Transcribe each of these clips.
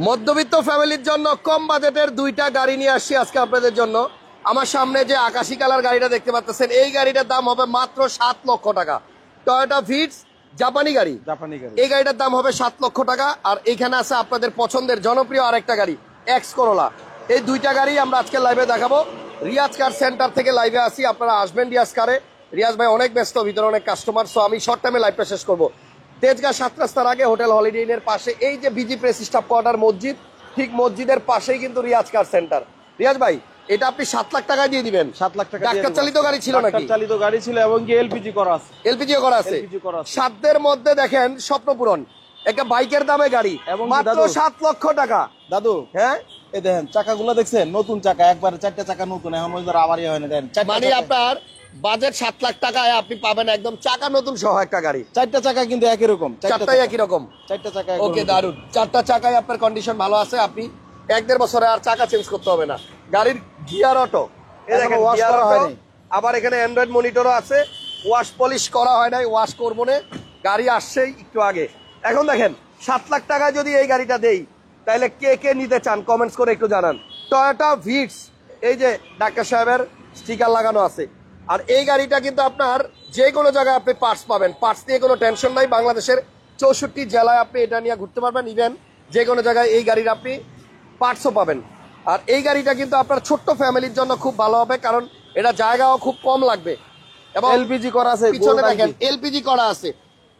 মধ্যবিত্ত ফ্যামিলির জন্য কম বাজেটের দুইটা গাড়ি নিয়ে আসছি আজকে আপনাদের জন্য। আমার সামনে যে আকাশি কালার গাড়িটা দেখতে পাচ্ছেন, এই গাড়িটার দাম হবে মাত্র 7 লক্ষ টাকা। টয়োটা ভিটস জাপানি গাড়ি। এই গাড়িটার দাম হবে 7 লক্ষ টাকা। আর এখানে আছে আপনাদের পছন্দের জনপ্রিয় আরেকটা গাড়ি, এক্স করোলা। এই দুইটা গাড়ি আমরা আজকে লাইভে দেখাবো। রিয়াজ কার সেন্টার থেকে লাইভে আসি, আপনারা আসবেন রিয়াজ কারে। রিয়াজ ভাই অনেক ব্যস্ত, ভিতরে অনেক কাস্টমার, সো আমি শর্ট টাইমে লাইভটা শেষ করবো। তেজগাঁ 7 রাস্তার আগে হোটেল হলিডে ইনের পাশে এই যে বিজি প্রেস স্টাফ কোয়ার্টার মসজিদ, ঠিক মসজিদের পাশেই কিন্তু রিয়াজ কার সেন্টার। রিয়াজ ভাই, এটা আপনি 7 লাখ টাকায় দিয়ে দিবেন। 7 লাখ টাকা ডাক্তার চালিত গাড়ি ছিল নাকি? ডাক্তার চালিত গাড়ি ছিল এবং কি এলপিজি করা আছে। এলপিজিও করা আছে। সাধ্যের মধ্যে দেখেন স্বপ্ন পূরণ, একটা বাইকের দামে গাড়ি এবং মাত্র 7 লক্ষ টাকা। দাদু হ্যাঁ, এই দেখেন চাকাগুলো দেখছেন, নতুন চাকা, একবারে 4টা চাকা নতুন, এখন পর্যন্ত আমারই হয় না। দেন মানে আপনার বাজেট 7 লাখ টাকায় আপনি পাবেন একদম চাকা নতুন সহ একটা গাড়ি। 4টা চাকা কিন্তু একই রকম, চারটাই একই রকম, 4টা চাকা। ওকে, দারুন। 4টা চাকায় আপনার কন্ডিশন ভালো আছে, আপনি 1-1.5 বছরে আর চাকা চেঞ্জ করতে হবে না। গাড়ির গিয়ার অটো, আবার এখানে অ্যান্ড্রয়েড মনিটরও আছে। ওয়াশ পলিশ করা হয় নাই, ওয়াশ করবো না, গাড়ি আসছেই একটু আগে। এখন দেখেন 7 লাখ টাকায় যদি এই গাড়িটা দেই, তাহলে কে কে নিতে চান কমেন্টস করে একটু জানান। টয়োটা ভিটস, এই যে ডাক্তার সাহেবের স্টিকার লাগানো আছে। আর এই গাড়িটা কিন্তু আপনার যে কোনো জায়গায় আপনি পার্টস পাবেন, পার্টস নিয়ে কোনো টেনশন নাই। বাংলাদেশের 64 জেলায় আপনি এটা নিয়ে ঘুরতে পারবেন। ইভেন যে কোনো জায়গায় এই গাড়ির আপনি পার্টসও পাবেন। আর এই গাড়িটা কিন্তু আপনার ছোট্ট ফ্যামিলির জন্য খুব ভালো হবে, কারণ এটা জায়গাও খুব কম লাগবে এবং এলপিজি করা আছে। পিছনে দেখেন এলপিজি করা আছে।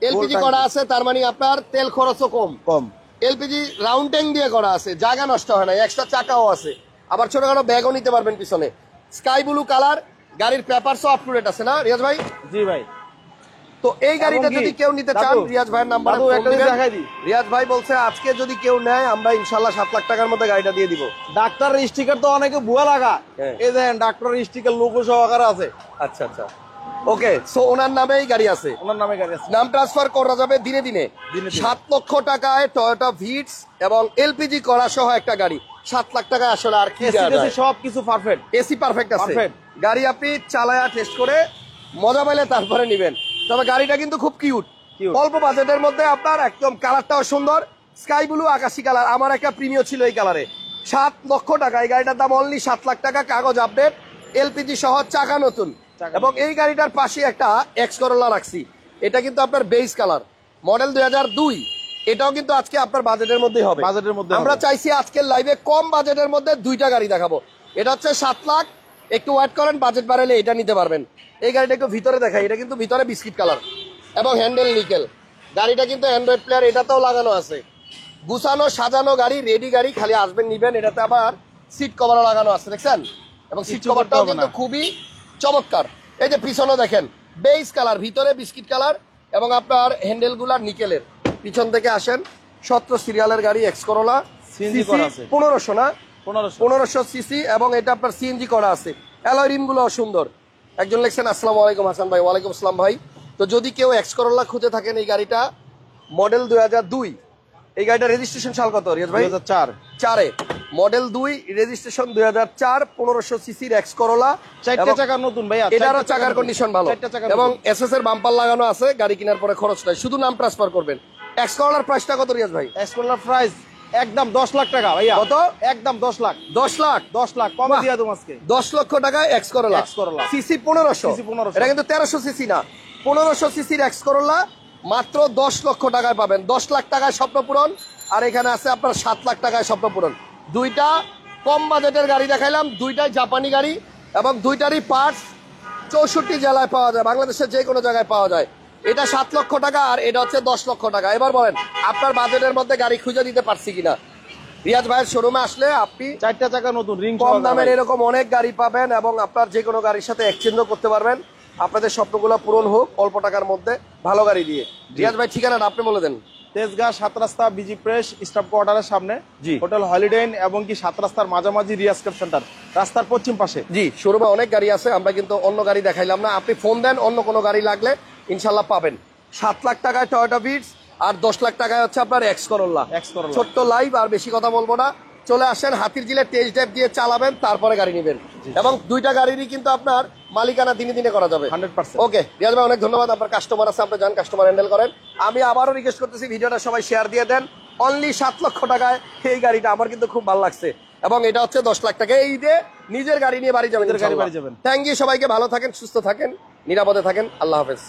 এলপিজি করা আছে, তার মানে আপনার তেল খরচও কম। এলপিজি রাউন্ডিং দিয়ে করা আছে, জায়গা নষ্ট হয় না, এক্সট্রা চাকাও আছে, আবার ছোটখাটো ব্যাগও নিতে পারবেন পিছনে। স্কাই ব্লু কালার, গাড়ির পেপারসও আপ টু ডেট আছে না রিয়াজ ভাই? জি ভাই। তো এই গাড়িটা যদি কেউ নিতে চান, রিয়াজ ভাইয়ের নাম্বার দেখাই দিই। রিয়াজ ভাই বলছে আজকে যদি কেউ নেয়, আমরা ইনশাল্লাহ 7 লাখ টাকার মধ্যে গাড়িটা দিয়ে দিব। ডাক্তার স্টিকার তো অনেকে ভুয়া লাগা, এই দেখেন ডাক্তার স্টিকার লোগো সহকারে আছে। আচ্ছা আচ্ছা, ওকে। সো ওনার নামেই গাড়ি আছে, ওনার নামে গাড়ি আছে। নাম ট্রান্সফার করা যাবে দিনে দিনে। 7 লক্ষ টাকায় টয়োটা ভিটস এবং এলপিজি করা সহ একটা গাড়ি। 7 লাখ টাকায় আসলে আর কি যায়? সবকিছু পারফেক্ট, এসি পারফেক্ট আছে। গাড়ি আপনি চালায়া টেস্ট করে মজা পাইলে তারপরে নিবেন। তবে গাড়িটা কিন্তু খুব কিউট, অল্প বাজেটের মধ্যে আপনার একদম কালারটাও সুন্দর, স্কাই ব্লু আকাশি কালার। আমার একটা প্রিমিয় ছিল এই কালারে। 7 লক্ষ টাকা এই গাড়িটার দাম, অনলি 7 লাখ টাকা। কাগজ আপডেট, এলপিজি সহ, চাকা নতুন। এবং এই গাড়িটার পাশে একটা এক্স করোলা রাখছি, এটা কিন্তু আপনার বেস কালার, মডেল 2002। এটাও কিন্তু আজকে আপনার বাজেটের মধ্যেই হবে। বাজেটের মধ্যে আমরা চাইছি আজকের লাইভে কম বাজেটের মধ্যে দুইটা গাড়ি দেখাবো। এটা হচ্ছে 7 লাখ, একটু ওয়েট করেন, বাজেট বাড়ালে এটা নিতে পারবেন। এই গাড়িটা একটু ভিতরে দেখাই, এটা কিন্তু ভিতরে বিস্কিট কালার এবং হ্যান্ডেল নিকেল। গাড়িটা কিন্তু অ্যান্ড্রয়েড প্লেয়ার এটাতেও লাগানো আছে। গুছানো সাজানো গাড়ি, রেডি গাড়ি, খালি আসবেন নিবেন। এটাতে আবার সিট কভারও লাগানো আছে, দেখছেন? এবং সিট কভারটাও কিন্তু খুবই চমৎকার। এই যে পিছনে দেখেন বেস কালার, ভিতরে বিস্কিট কালার এবং আপনার হ্যান্ডেল গুলার নিকেলের। পিছন থেকে আসেন, 17 সিরিয়ালের গাড়ি, এক্স করোলা, সিএনজি করা আছে। 1500 না 1500 সিসি, এবং এটা আপনার সিএনজি করা আছে। অ্যালয় রিম গুলো সুন্দর। একজন লিখছেন আসসালামু আলাইকুম হাসান ভাই। ওয়ালাইকুম আসসালাম ভাই। তো যদি কেউ এক্স করোলা খুঁজে থাকেন, এই গাড়িটা মডেল 2002। এই গাড়িটা রেজিস্ট্রেশন সাল কত রিয়াজ ভাই? 2004 মডেল 2, রেজিস্ট্রেশন 2004, 1500 সিসির এক্স করোলা। 4টা চাকা নতুন ভাইয়া, এটারও চাকার কন্ডিশন ভালো এবং এসএস এর বাম্পার লাগানো আছে। গাড়ি কেনার পরে খরচ নাই, শুধু নাম ট্রান্সফার করবেন। এক্স করোলার প্রাইসটা কত রিয়াজ ভাই? এক্স করোলার প্রাইস একদম 10 লাখ টাকা ভাইয়া। কত? একদম 10 লাখ। 10 লাখ? 10 লাখ কমে দিয়া দেব আজকে। 10 লক্ষ টাকায় এক্স করোলা, সিসি 1500। এটা কিন্তু 1300 সিসি না, 1500 সিসির এক্স করোলা মাত্র 10 লক্ষ টাকায় পাবেন। 10 লাখ টাকায় স্বপ্ন পূরণ। আর এখানে আছে আপনার 7 লাখ টাকায় স্বপ্ন পূরণ। দুইটা কম বাজেটের গাড়ি দেখাইলাম, দুইটাই জাপানি গাড়ি এবং দুইটারই পার্টস 64 জেলায় পাওয়া যায়, বাংলাদেশের যে কোনো জায়গায় পাওয়া যায়। এটা 7 লক্ষ টাকা আর এটা হচ্ছে 10 লক্ষ টাকা। এবার বলেন আপনার বাজেটের মধ্যে গাড়ি খুঁজে দিতে পারছি কিনা। রিয়াজ ভাইয়ের শোরুমে আসলে আপনি 4টা চাকা নতুন, রিং কম দামের এরকম অনেক গাড়ি পাবেন এবং আপনার যে কোনো গাড়ির সাথে এক্সচেঞ্জও করতে পারবেন। আপনাদের স্বপ্নগুলো পূরণ হোক অল্প টাকার মধ্যে ভালো গাড়ি দিয়ে। রিয়াজ ভাই ঠিকানাটা আপনি বলে দেন। তেজগাঁ 7 রাস্তা বিজি প্রেস স্টাফ কোয়ার্টারের সামনে, হোটেল হলিডে ইন, এবং কি 7 রাস্তার মাঝামাঝি রিয়াজ কার সেন্টার, রাস্তার পশ্চিম পাশে। জি, শোরুমে অনেক গাড়ি আছে, আমরা কিন্তু অন্য গাড়ি দেখাইলাম না। আপনি ফোন দেন, অন্য কোনো গাড়ি লাগলে ইনশাল্লাহ পাবেন। 7 লাখ টাকায় টয়োটা ভিটস আর 10 লাখ টাকায় হচ্ছে আপনার এক্স করোলা। ছোট্ট লাইভ, আর বেশি কথা বলবো না। চলে আসেন, হাতির ঝিলে টেস্ট ড্রাইভ দিয়ে চালাবেন, তারপরে গাড়ি নেবেন। এবং দুইটা গাড়িরই কিন্তু আপনার মালিকানা দিনে দিনে করা যাবে 100%। ওকে রিয়াজ ভাই, অনেক ধন্যবাদ। আপনার কাস্টমার আছে, আপনি যান কাস্টমার হ্যান্ডেল করেন। আমি আবারও রিকোয়েস্ট করতেছি, ভিডিওটা সবাই শেয়ার দিয়ে দেন। অনলি 7 লক্ষ টাকায় এই গাড়িটা আমার কিন্তু খুব ভালো লাগছে এবং এটা হচ্ছে 10 লাখ টাকা। এই ঈদে নিজের গাড়ি নিয়ে বাড়ি যাবেন। নিজের গাড়ি বাড়ি যাবেন। থ্যাংক ইউ, সবাইকে ভালো থাকেন, সুস্থ থাকেন, নিরাপদে থাকেন, আল্লাহ হাফেজ।